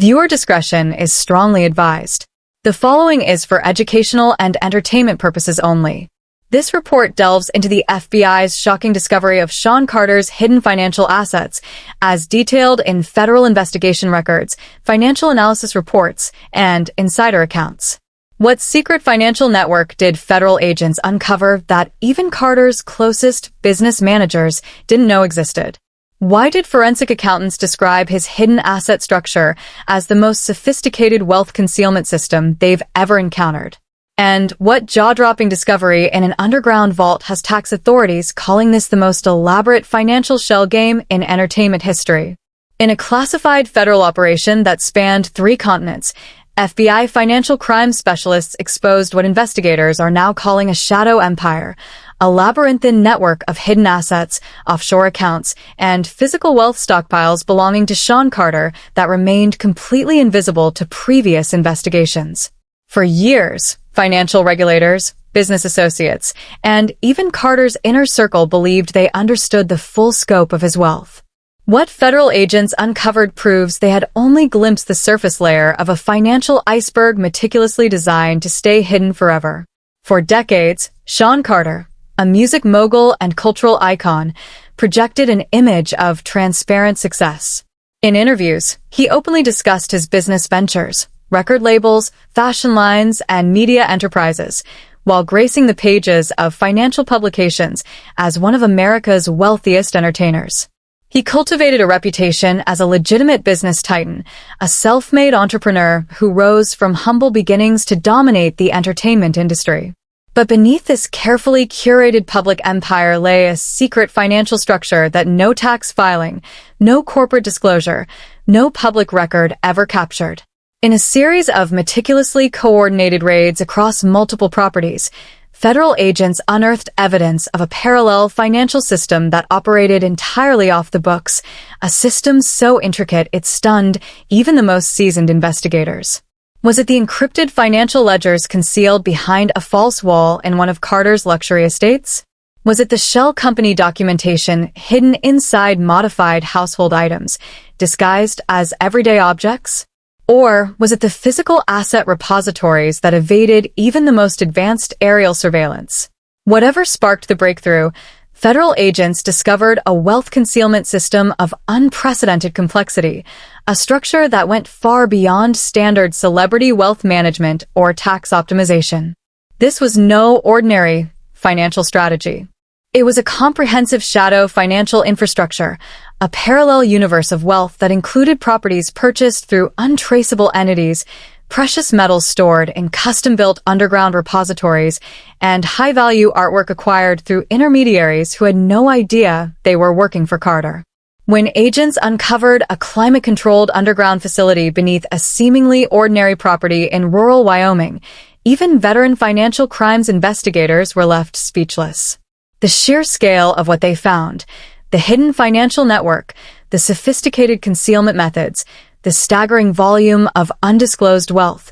Viewer discretion is strongly advised. The following is for educational and entertainment purposes only. This report delves into the FBI's shocking discovery of Sean Carter's hidden financial assets, as detailed in federal investigation records, financial analysis reports, and insider accounts. What secret financial network did federal agents uncover that even Carter's closest business managers didn't know existed? Why did forensic accountants describe his hidden asset structure as the most sophisticated wealth concealment system they've ever encountered? And what jaw-dropping discovery in an underground vault has tax authorities calling this the most elaborate financial shell game in entertainment history? In a classified federal operation that spanned 3 continents, FBI financial crime specialists exposed what investigators are now calling a shadow empire, a labyrinthine network of hidden assets, offshore accounts, and physical wealth stockpiles belonging to Sean Carter that remained completely invisible to previous investigations. For years, financial regulators, business associates, and even Carter's inner circle believed they understood the full scope of his wealth. What federal agents uncovered proves they had only glimpsed the surface layer of a financial iceberg meticulously designed to stay hidden forever. For decades, Sean Carter, a music mogul and cultural icon, projected an image of transparent success. In interviews, he openly discussed his business ventures, record labels, fashion lines, and media enterprises, while gracing the pages of financial publications as one of America's wealthiest entertainers. He cultivated a reputation as a legitimate business titan, a self-made entrepreneur who rose from humble beginnings to dominate the entertainment industry. But beneath this carefully curated public empire lay a secret financial structure that no tax filing, no corporate disclosure, no public record ever captured. In a series of meticulously coordinated raids across multiple properties, federal agents unearthed evidence of a parallel financial system that operated entirely off the books, a system so intricate it stunned even the most seasoned investigators. Was it the encrypted financial ledgers concealed behind a false wall in one of Carter's luxury estates? Was it the shell company documentation hidden inside modified household items, disguised as everyday objects? Or was it the physical asset repositories that evaded even the most advanced aerial surveillance? Whatever sparked the breakthrough, federal agents discovered a wealth concealment system of unprecedented complexity, a structure that went far beyond standard celebrity wealth management or tax optimization. This was no ordinary financial strategy. It was a comprehensive shadow financial infrastructure, a parallel universe of wealth that included properties purchased through untraceable entities, precious metals stored in custom-built underground repositories, and high-value artwork acquired through intermediaries who had no idea they were working for Carter. When agents uncovered a climate-controlled underground facility beneath a seemingly ordinary property in rural Wyoming, even veteran financial crimes investigators were left speechless. The sheer scale of what they found, the hidden financial network, the sophisticated concealment methods, the staggering volume of undisclosed wealth,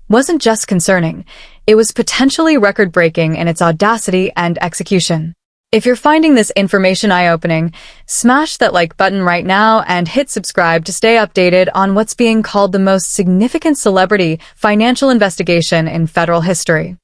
wasn't just concerning, it was potentially record-breaking in its audacity and execution. If you're finding this information eye-opening, smash that like button right now and hit subscribe to stay updated on what's being called the most significant celebrity financial investigation in federal history.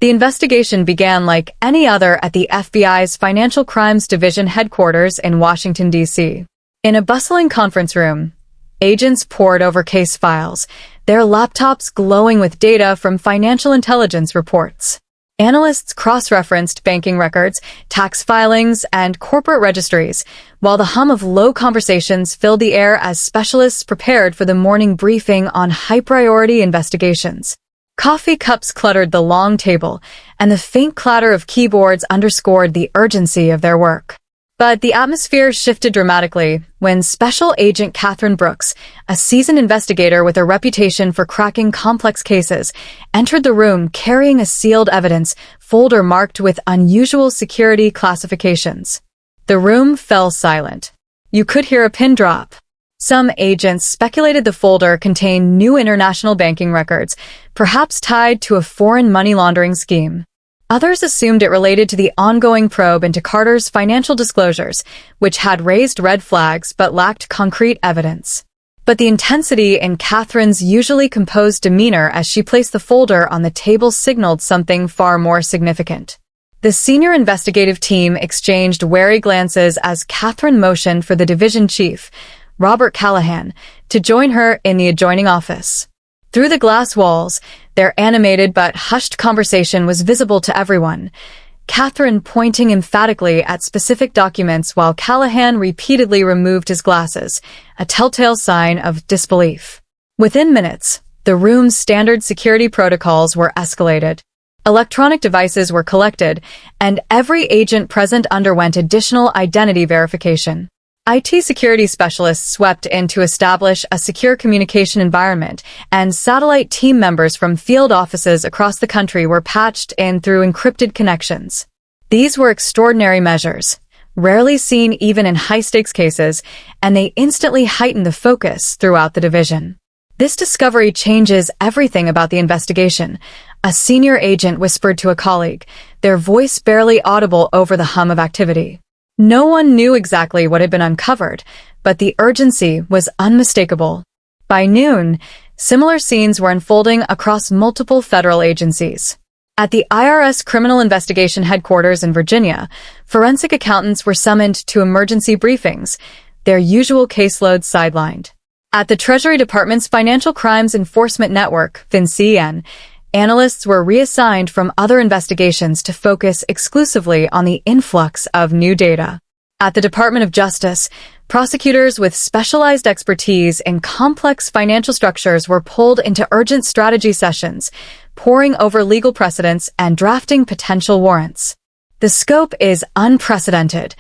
The investigation began like any other at the FBI's Financial Crimes Division headquarters in Washington, D.C. In a bustling conference room, agents pored over case files, their laptops glowing with data from financial intelligence reports. Analysts cross-referenced banking records, tax filings, and corporate registries, while the hum of low conversations filled the air as specialists prepared for the morning briefing on high-priority investigations. Coffee cups cluttered the long table, and the faint clatter of keyboards underscored the urgency of their work. But the atmosphere shifted dramatically when Special Agent Catherine Brooks, a seasoned investigator with a reputation for cracking complex cases, entered the room carrying a sealed evidence folder marked with unusual security classifications. The room fell silent. You could hear a pin drop. Some agents speculated the folder contained new international banking records, perhaps tied to a foreign money laundering scheme. Others assumed it related to the ongoing probe into Carter's financial disclosures, which had raised red flags but lacked concrete evidence. But the intensity in Catherine's usually composed demeanor as she placed the folder on the table signaled something far more significant. The senior investigative team exchanged wary glances as Catherine motioned for the division chief, Robert Callahan, to join her in the adjoining office. Through the glass walls, their animated but hushed conversation was visible to everyone, Catherine pointing emphatically at specific documents while Callahan repeatedly removed his glasses, a telltale sign of disbelief. Within minutes, the room's standard security protocols were escalated. Electronic devices were collected, and every agent present underwent additional identity verification. IT security specialists swept in to establish a secure communication environment, and satellite team members from field offices across the country were patched in through encrypted connections. These were extraordinary measures, rarely seen even in high-stakes cases, and they instantly heightened the focus throughout the division. This discovery changes everything about the investigation, a senior agent whispered to a colleague, their voice barely audible over the hum of activity. No one knew exactly what had been uncovered, but the urgency was unmistakable. By noon, similar scenes were unfolding across multiple federal agencies. At the IRS Criminal Investigation Headquarters in Virginia, forensic accountants were summoned to emergency briefings, their usual caseloads sidelined. At the Treasury Department's Financial Crimes Enforcement Network, FinCEN, analysts were reassigned from other investigations to focus exclusively on the influx of new data. At the Department of Justice, prosecutors with specialized expertise in complex financial structures were pulled into urgent strategy sessions, poring over legal precedents and drafting potential warrants. The scope is unprecedented.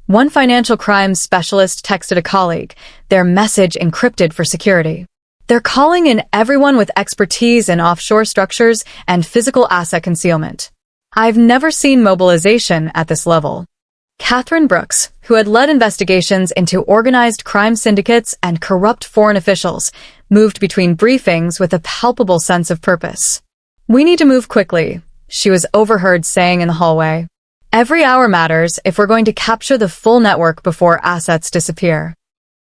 One financial crimes specialist texted a colleague, their message encrypted for security. They're calling in everyone with expertise in offshore structures and physical asset concealment. I've never seen mobilization at this level. Catherine Brooks, who had led investigations into organized crime syndicates and corrupt foreign officials, moved between briefings with a palpable sense of purpose. "We need to move quickly," she was overheard saying in the hallway. "Every hour matters if we're going to capture the full network before assets disappear."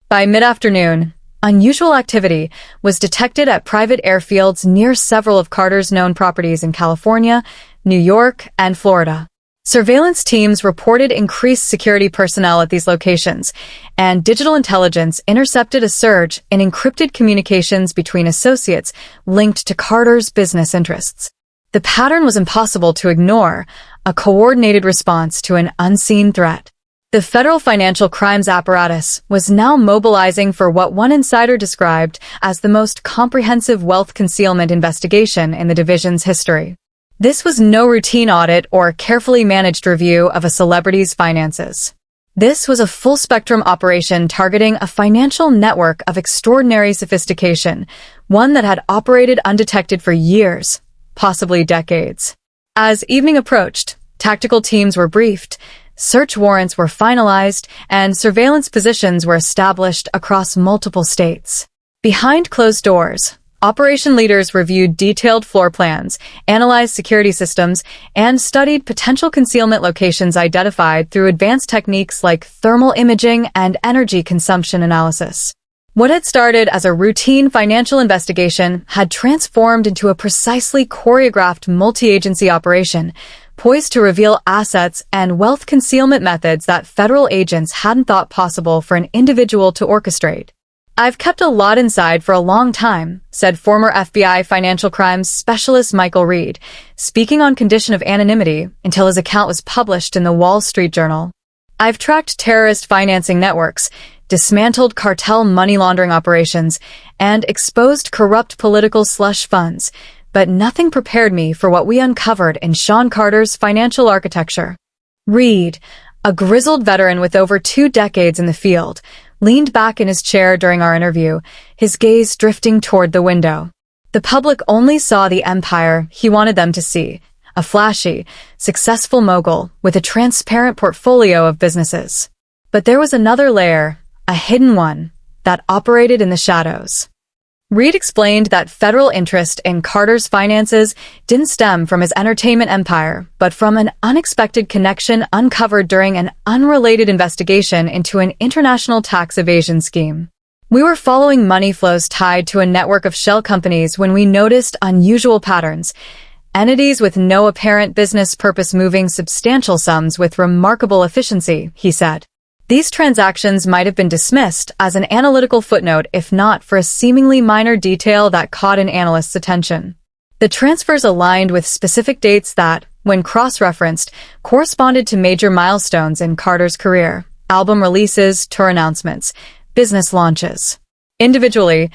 By mid-afternoon, unusual activity was detected at private airfields near several of Carter's known properties in California, New York, and Florida. Surveillance teams reported increased security personnel at these locations, and digital intelligence intercepted a surge in encrypted communications between associates linked to Carter's business interests. The pattern was impossible to ignore, a coordinated response to an unseen threat. The federal financial crimes apparatus was now mobilizing for what one insider described as the most comprehensive wealth concealment investigation in the division's history. This was no routine audit or carefully managed review of a celebrity's finances. This was a full-spectrum operation targeting a financial network of extraordinary sophistication, one that had operated undetected for years, possibly decades. As evening approached, tactical teams were briefed, search warrants were finalized, and surveillance positions were established across multiple states. Behind closed doors, operation leaders reviewed detailed floor plans, analyzed security systems, and studied potential concealment locations identified through advanced techniques like thermal imaging and energy consumption analysis. What had started as a routine financial investigation had transformed into a precisely choreographed multi-agency operation, poised to reveal assets and wealth concealment methods that federal agents hadn't thought possible for an individual to orchestrate. "I've kept a lot inside for a long time," said former FBI financial crimes specialist Michael Reed, speaking on condition of anonymity until his account was published in the Wall Street Journal. "I've tracked terrorist financing networks, dismantled cartel money laundering operations, and exposed corrupt political slush funds, but nothing prepared me for what we uncovered in Sean Carter's financial architecture." Reed, a grizzled veteran with over 2 decades in the field, leaned back in his chair during our interview, his gaze drifting toward the window. The public only saw the empire he wanted them to see, a flashy, successful mogul with a transparent portfolio of businesses. But there was another layer, a hidden one, that operated in the shadows. Reed explained that federal interest in Carter's finances didn't stem from his entertainment empire, but from an unexpected connection uncovered during an unrelated investigation into an international tax evasion scheme. We were following money flows tied to a network of shell companies when we noticed unusual patterns, entities with no apparent business purpose moving substantial sums with remarkable efficiency, he said. These transactions might have been dismissed as an analytical footnote if not for a seemingly minor detail that caught an analyst's attention. The transfers aligned with specific dates that, when cross-referenced, corresponded to major milestones in Carter's career: album releases, tour announcements, business launches. Individually,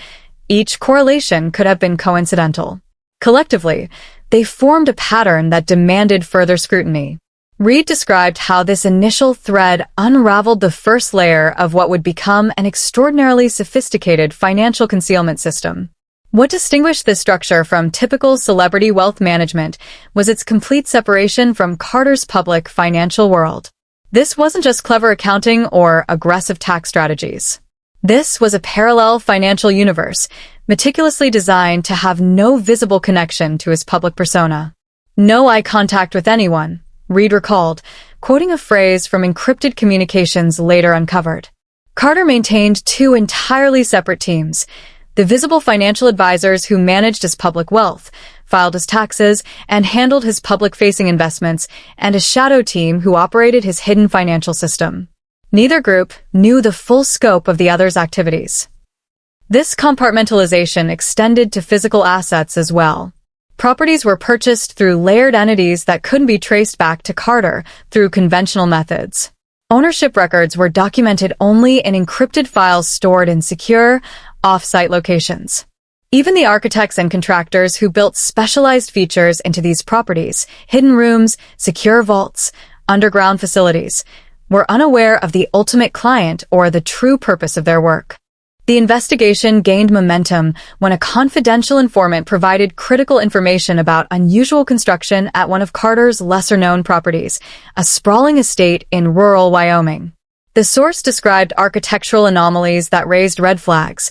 each correlation could have been coincidental. Collectively, they formed a pattern that demanded further scrutiny. Reed described how this initial thread unraveled the first layer of what would become an extraordinarily sophisticated financial concealment system. What distinguished this structure from typical celebrity wealth management was its complete separation from Carter's public financial world. This wasn't just clever accounting or aggressive tax strategies. This was a parallel financial universe, meticulously designed to have no visible connection to his public persona. No eye contact with anyone, Reed recalled, quoting a phrase from encrypted communications later uncovered. Carter maintained two entirely separate teams: the visible financial advisors who managed his public wealth, filed his taxes, and handled his public-facing investments, and a shadow team who operated his hidden financial system. Neither group knew the full scope of the other's activities. This compartmentalization extended to physical assets as well. Properties were purchased through layered entities that couldn't be traced back to Carter through conventional methods. Ownership records were documented only in encrypted files stored in secure, off-site locations. Even the architects and contractors who built specialized features into these properties, hidden rooms, secure vaults, underground facilities, were unaware of the ultimate client or the true purpose of their work. The investigation gained momentum when a confidential informant provided critical information about unusual construction at one of Carter's lesser-known properties, a sprawling estate in rural Wyoming. The source described architectural anomalies that raised red flags: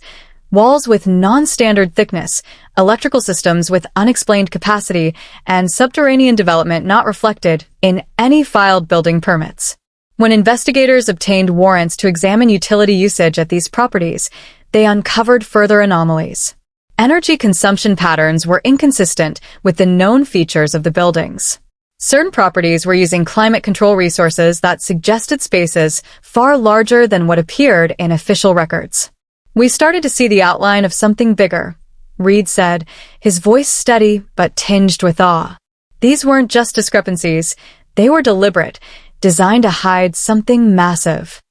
walls with non-standard thickness, electrical systems with unexplained capacity, and subterranean development not reflected in any filed building permits. When investigators obtained warrants to examine utility usage at these properties, they uncovered further anomalies. Energy consumption patterns were inconsistent with the known features of the buildings. Certain properties were using climate control resources that suggested spaces far larger than what appeared in official records. "We started to see the outline of something bigger," Reed said, his voice steady but tinged with awe. These weren't just discrepancies, they were deliberate, designed to hide something massive.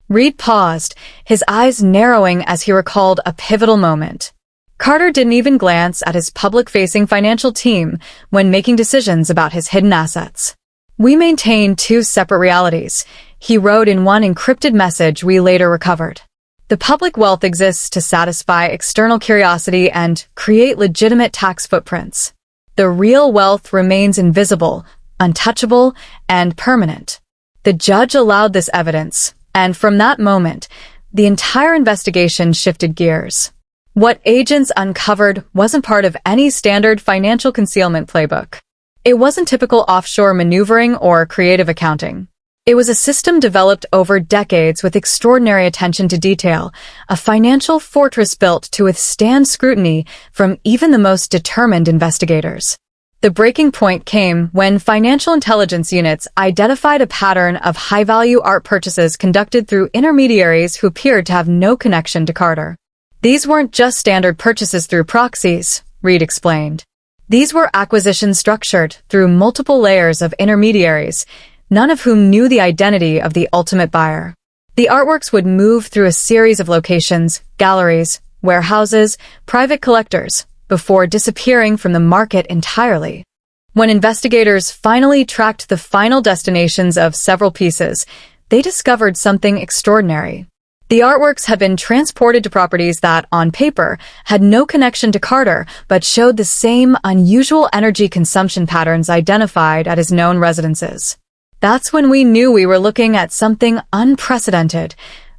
Reed paused, his eyes narrowing as he recalled a pivotal moment. Carter didn't even glance at his public-facing financial team when making decisions about his hidden assets. "We maintain two separate realities," he wrote in one encrypted message we later recovered. "The public wealth exists to satisfy external curiosity and create legitimate tax footprints. The real wealth remains invisible, untouchable, and permanent." The judge allowed this evidence, and from that moment, the entire investigation shifted gears. What agents uncovered wasn't part of any standard financial concealment playbook. It wasn't typical offshore maneuvering or creative accounting. It was a system developed over decades with extraordinary attention to detail, a financial fortress built to withstand scrutiny from even the most determined investigators. The breaking point came when financial intelligence units identified a pattern of high-value art purchases conducted through intermediaries who appeared to have no connection to Carter. These weren't just standard purchases through proxies, Reed explained. These were acquisitions structured through multiple layers of intermediaries, none of whom knew the identity of the ultimate buyer. The artworks would move through a series of locations, galleries, warehouses, private collectors, before disappearing from the market entirely. When investigators finally tracked the final destinations of several pieces, they discovered something extraordinary. The artworks had been transported to properties that, on paper, had no connection to Carter, but showed the same unusual energy consumption patterns identified at his known residences. "That's when we knew we were looking at something unprecedented,"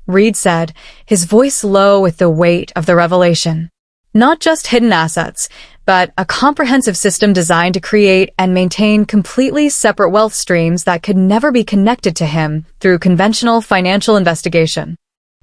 Reed said, his voice low with the weight of the revelation. Not just hidden assets, but a comprehensive system designed to create and maintain completely separate wealth streams that could never be connected to him through conventional financial investigation.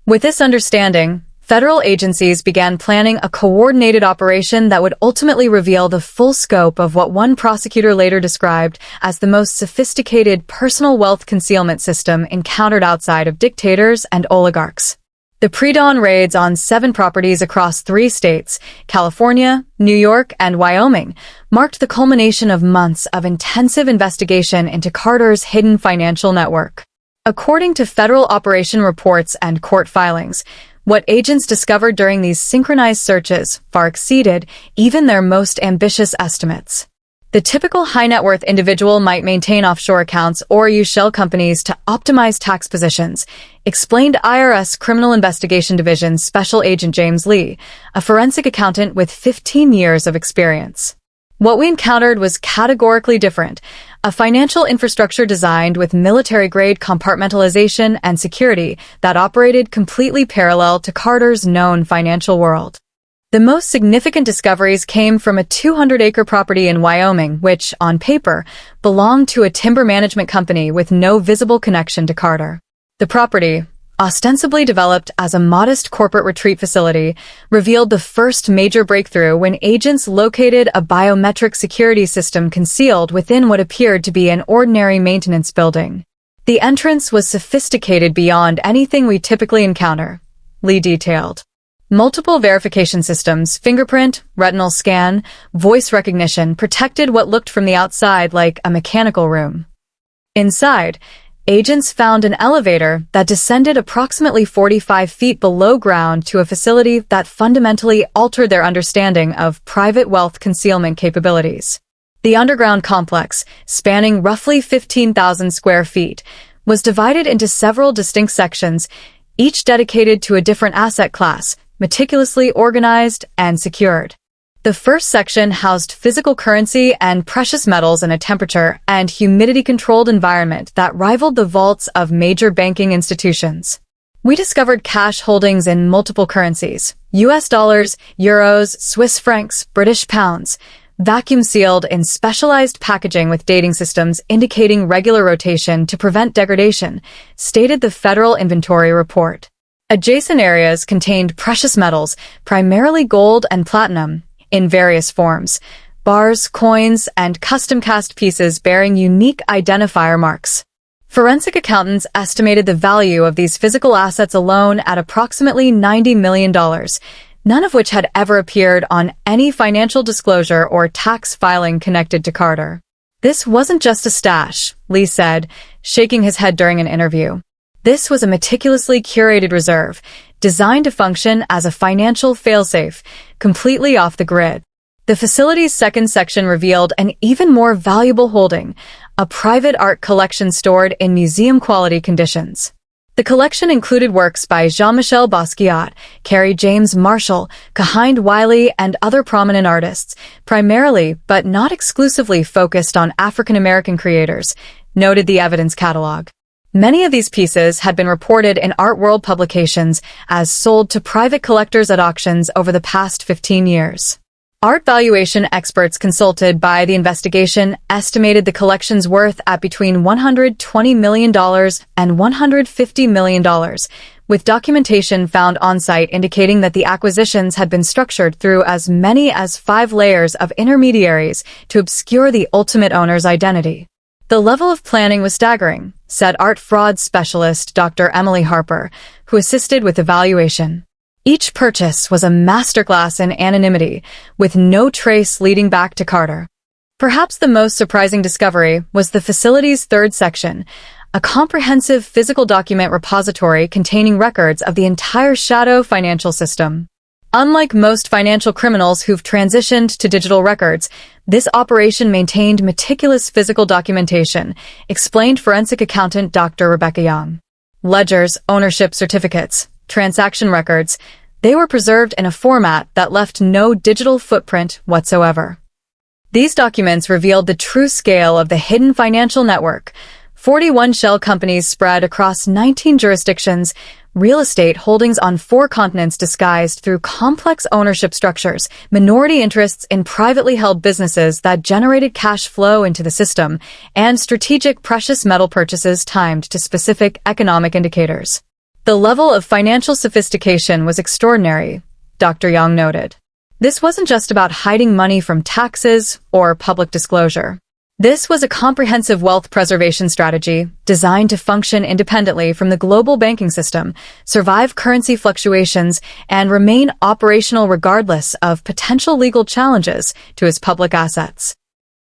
With this understanding, Federal agencies began planning a coordinated operation that would ultimately reveal the full scope of what one prosecutor later described as the most sophisticated personal wealth concealment system encountered outside of dictators and oligarchs. The pre-dawn raids on 7 properties across 3 states, California, New York, and Wyoming, marked the culmination of months of intensive investigation into Carter's hidden financial network. According to federal operation reports and court filings, what agents discovered during these synchronized searches far exceeded even their most ambitious estimates. The typical high-net-worth individual might maintain offshore accounts or use shell companies to optimize tax positions, explained IRS Criminal Investigation Division Special Agent James Lee, a forensic accountant with 15 years of experience. What we encountered was categorically different, a financial infrastructure designed with military-grade compartmentalization and security that operated completely parallel to Carter's known financial world. The most significant discoveries came from a 200-acre property in Wyoming, which, on paper, belonged to a timber management company with no visible connection to Carter. The property, ostensibly developed as a modest corporate retreat facility, revealed the first major breakthrough when agents located a biometric security system concealed within what appeared to be an ordinary maintenance building. The entrance was sophisticated beyond anything we typically encounter, Lee detailed. Multiple verification systems, fingerprint, retinal scan, voice recognition protected what looked from the outside like a mechanical room. Inside, agents found an elevator that descended approximately 45 feet below ground to a facility that fundamentally altered their understanding of private wealth concealment capabilities. The underground complex, spanning roughly 15,000 square feet, was divided into several distinct sections, each dedicated to a different asset class, meticulously organized and secured. The first section housed physical currency and precious metals in a temperature and humidity-controlled environment that rivaled the vaults of major banking institutions. We discovered cash holdings in multiple currencies, US dollars, euros, Swiss francs, British pounds, vacuum-sealed in specialized packaging with dating systems indicating regular rotation to prevent degradation, stated the Federal Inventory Report. Adjacent areas contained precious metals, primarily gold and platinum, in various forms, bars, coins, and custom-cast pieces bearing unique identifier marks. Forensic accountants estimated the value of these physical assets alone at approximately $90 million, none of which had ever appeared on any financial disclosure or tax filing connected to Carter. This wasn't just a stash, Lee said, shaking his head during an interview. This was a meticulously curated reserve, designed to function as a financial failsafe, completely off the grid. The facility's second section revealed an even more valuable holding, a private art collection stored in museum-quality conditions. The collection included works by Jean-Michel Basquiat, Carrie James Marshall, Kahind Wiley, and other prominent artists, primarily, but not exclusively focused on African-American creators, noted the evidence catalog. Many of these pieces had been reported in art world publications as sold to private collectors at auctions over the past 15 years. Art valuation experts consulted by the investigation estimated the collection's worth at between $120 million and $150 million, with documentation found on-site indicating that the acquisitions had been structured through as many as 5 layers of intermediaries to obscure the ultimate owner's identity. The level of planning was staggering, said art fraud specialist Dr. Emily Harper, who assisted with the valuation. Each purchase was a masterclass in anonymity, with no trace leading back to Carter. Perhaps the most surprising discovery was the facility's third section, a comprehensive physical document repository containing records of the entire shadow financial system. Unlike most financial criminals who've transitioned to digital records, this operation maintained meticulous physical documentation, explained forensic accountant Dr. Rebecca Young. Ledgers, ownership certificates, transaction records, they were preserved in a format that left no digital footprint whatsoever. These documents revealed the true scale of the hidden financial network, 41 shell companies spread across 19 jurisdictions, real estate holdings on 4 continents disguised through complex ownership structures, minority interests in privately held businesses that generated cash flow into the system, and strategic precious metal purchases timed to specific economic indicators. The level of financial sophistication was extraordinary, Dr. Yang noted. This wasn't just about hiding money from taxes or public disclosure. This was a comprehensive wealth preservation strategy designed to function independently from the global banking system, survive currency fluctuations, and remain operational regardless of potential legal challenges to its public assets.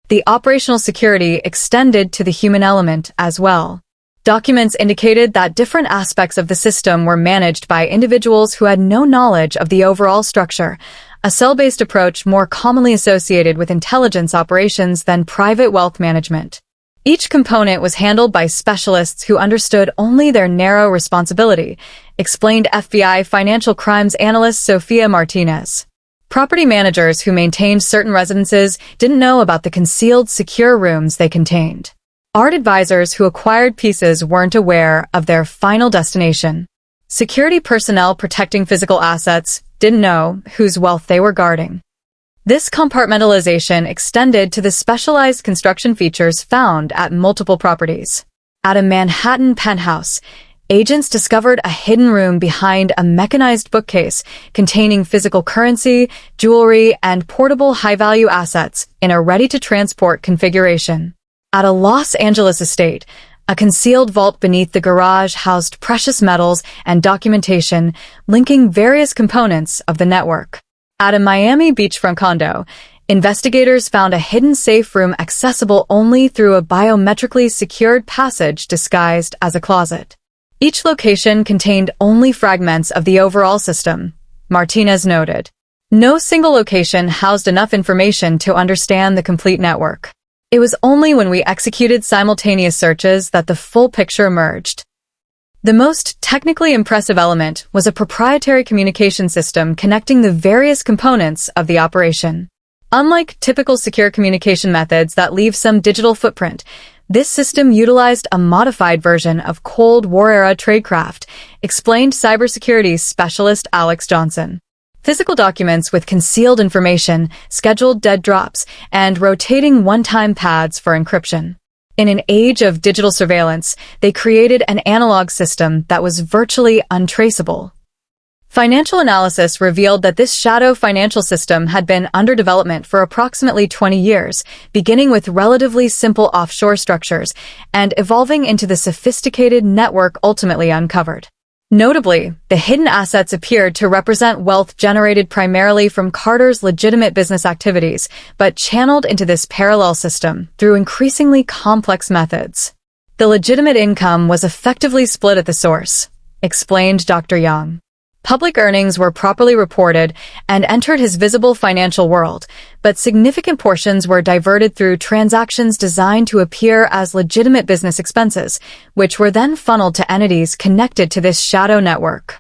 The operational security extended to the human element as well. Documents indicated that different aspects of the system were managed by individuals who had no knowledge of the overall structure, a cell-based approach more commonly associated with intelligence operations than private wealth management. Each component was handled by specialists who understood only their narrow responsibility, explained FBI financial crimes analyst Sofia Martinez. Property managers who maintained certain residences didn't know about the concealed secure rooms they contained. Art advisors who acquired pieces weren't aware of their final destination. Security personnel protecting physical assets didn't know whose wealth they were guarding. This compartmentalization extended to the specialized construction features found at multiple properties. At a Manhattan penthouse, agents discovered a hidden room behind a mechanized bookcase containing physical currency, jewelry, and portable high-value assets in a ready-to-transport configuration. At a Los Angeles estate, a concealed vault beneath the garage housed precious metals and documentation linking various components of the network. At a Miami beachfront condo, investigators found a hidden safe room accessible only through a biometrically secured passage disguised as a closet. Each location contained only fragments of the overall system, Martinez noted. No single location housed enough information to understand the complete network. It was only when we executed simultaneous searches that the full picture emerged. The most technically impressive element was a proprietary communication system connecting the various components of the operation. Unlike typical secure communication methods that leave some digital footprint, this system utilized a modified version of Cold War-era tradecraft, explained cybersecurity specialist Alex Johnson. Physical documents with concealed information, scheduled dead drops, and rotating one-time pads for encryption. In an age of digital surveillance, they created an analog system that was virtually untraceable. Financial analysis revealed that this shadow financial system had been under development for approximately 20 years, beginning with relatively simple offshore structures and evolving into the sophisticated network ultimately uncovered. Notably, the hidden assets appeared to represent wealth generated primarily from Carter's legitimate business activities, but channeled into this parallel system through increasingly complex methods. The legitimate income was effectively split at the source, explained Dr. Yang. Public earnings were properly reported and entered his visible financial world, but significant portions were diverted through transactions designed to appear as legitimate business expenses, which were then funneled to entities connected to this shadow network.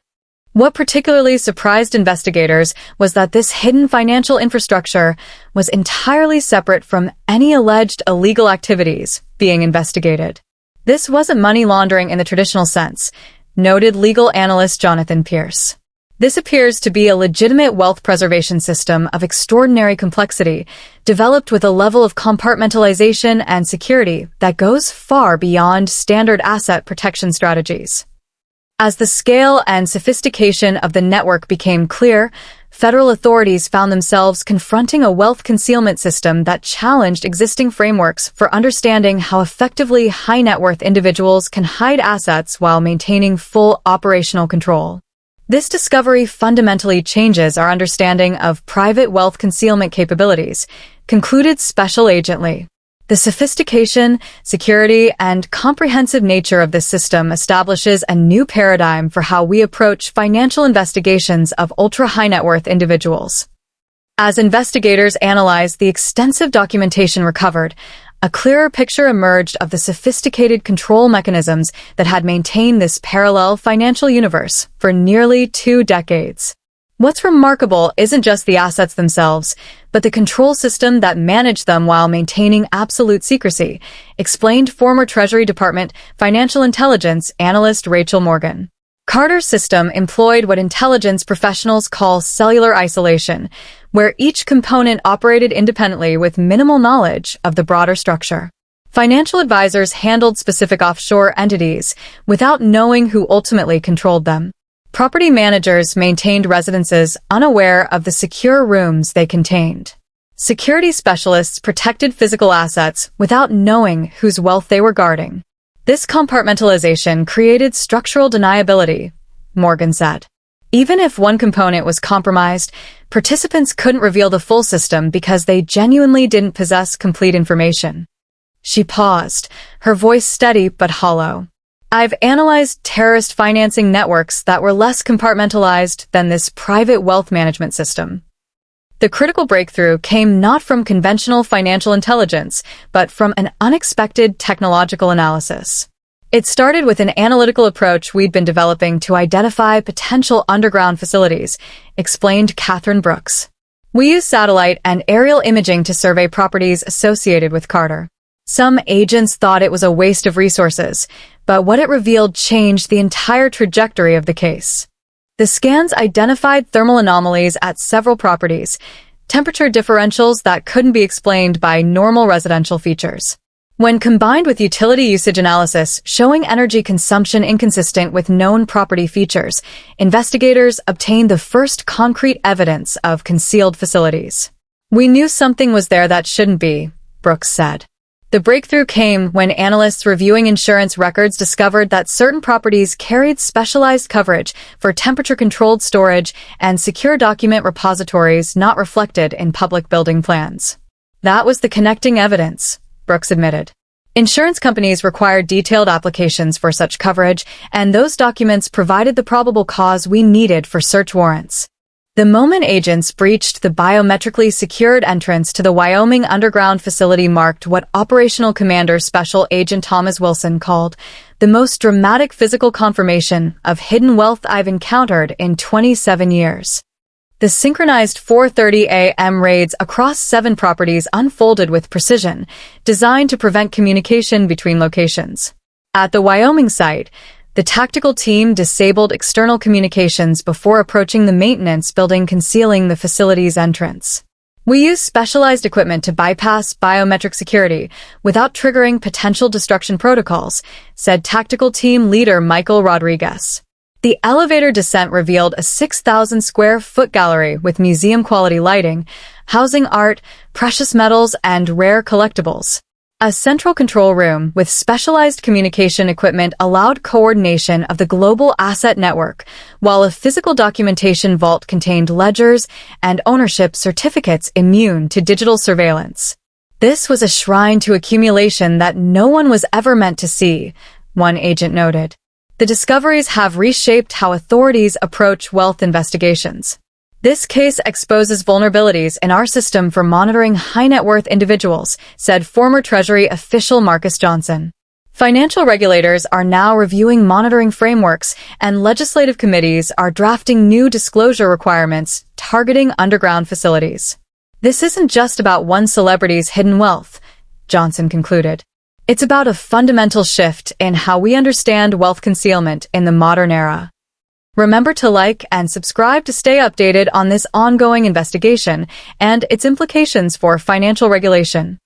What particularly surprised investigators was that this hidden financial infrastructure was entirely separate from any alleged illegal activities being investigated. This wasn't money laundering in the traditional sense, noted legal analyst Jonathan Pierce. This appears to be a legitimate wealth preservation system of extraordinary complexity, developed with a level of compartmentalization and security that goes far beyond standard asset protection strategies. As the scale and sophistication of the network became clear, federal authorities found themselves confronting a wealth concealment system that challenged existing frameworks for understanding how effectively high-net-worth individuals can hide assets while maintaining full operational control. This discovery fundamentally changes our understanding of private wealth concealment capabilities, concluded Special Agent Lee. The sophistication, security, and comprehensive nature of this system establishes a new paradigm for how we approach financial investigations of ultra-high-net-worth individuals. As investigators analyzed the extensive documentation recovered, a clearer picture emerged of the sophisticated control mechanisms that had maintained this parallel financial universe for nearly 2 decades. What's remarkable isn't just the assets themselves, but the control system that managed them while maintaining absolute secrecy, explained former Treasury Department financial intelligence analyst Rachel Morgan. Carter's system employed what intelligence professionals call cellular isolation, where each component operated independently with minimal knowledge of the broader structure. Financial advisors handled specific offshore entities without knowing who ultimately controlled them. Property managers maintained residences unaware of the secure rooms they contained. Security specialists protected physical assets without knowing whose wealth they were guarding. This compartmentalization created structural deniability, Morgan said. Even if one component was compromised, participants couldn't reveal the full system because they genuinely didn't possess complete information. She paused, her voice steady but hollow. I've analyzed terrorist financing networks that were less compartmentalized than this private wealth management system. The critical breakthrough came not from conventional financial intelligence, but from an unexpected technological analysis. It started with an analytical approach we'd been developing to identify potential underground facilities, explained Catherine Brooks. We used satellite and aerial imaging to survey properties associated with Carter. Some agents thought it was a waste of resources, but what it revealed changed the entire trajectory of the case. The scans identified thermal anomalies at several properties, temperature differentials that couldn't be explained by normal residential features. When combined with utility usage analysis showing energy consumption inconsistent with known property features, investigators obtained the first concrete evidence of concealed facilities. We knew something was there that shouldn't be, Brooks said. The breakthrough came when analysts reviewing insurance records discovered that certain properties carried specialized coverage for temperature-controlled storage and secure document repositories not reflected in public building plans. That was the connecting evidence, Brooks admitted. Insurance companies required detailed applications for such coverage, and those documents provided the probable cause we needed for search warrants. The moment agents breached the biometrically secured entrance to the Wyoming underground facility marked what Operational Commander Special Agent Thomas Wilson called the most dramatic physical confirmation of hidden wealth I've encountered in 27 years. The synchronized 4:30 a.m. raids across 7 properties unfolded with precision, designed to prevent communication between locations. At the Wyoming site, the tactical team disabled external communications before approaching the maintenance building concealing the facility's entrance. We used specialized equipment to bypass biometric security without triggering potential destruction protocols, said tactical team leader Michael Rodriguez. The elevator descent revealed a 6,000-square-foot gallery with museum-quality lighting, housing art, precious metals, and rare collectibles. A central control room with specialized communication equipment allowed coordination of the global asset network, while a physical documentation vault contained ledgers and ownership certificates immune to digital surveillance. This was a shrine to accumulation that no one was ever meant to see, one agent noted. The discoveries have reshaped how authorities approach wealth investigations. This case exposes vulnerabilities in our system for monitoring high-net-worth individuals, said former Treasury official Marcus Johnson. Financial regulators are now reviewing monitoring frameworks, and legislative committees are drafting new disclosure requirements targeting underground facilities. This isn't just about one celebrity's hidden wealth, Johnson concluded. It's about a fundamental shift in how we understand wealth concealment in the modern era. Remember to like and subscribe to stay updated on this ongoing investigation and its implications for financial regulation.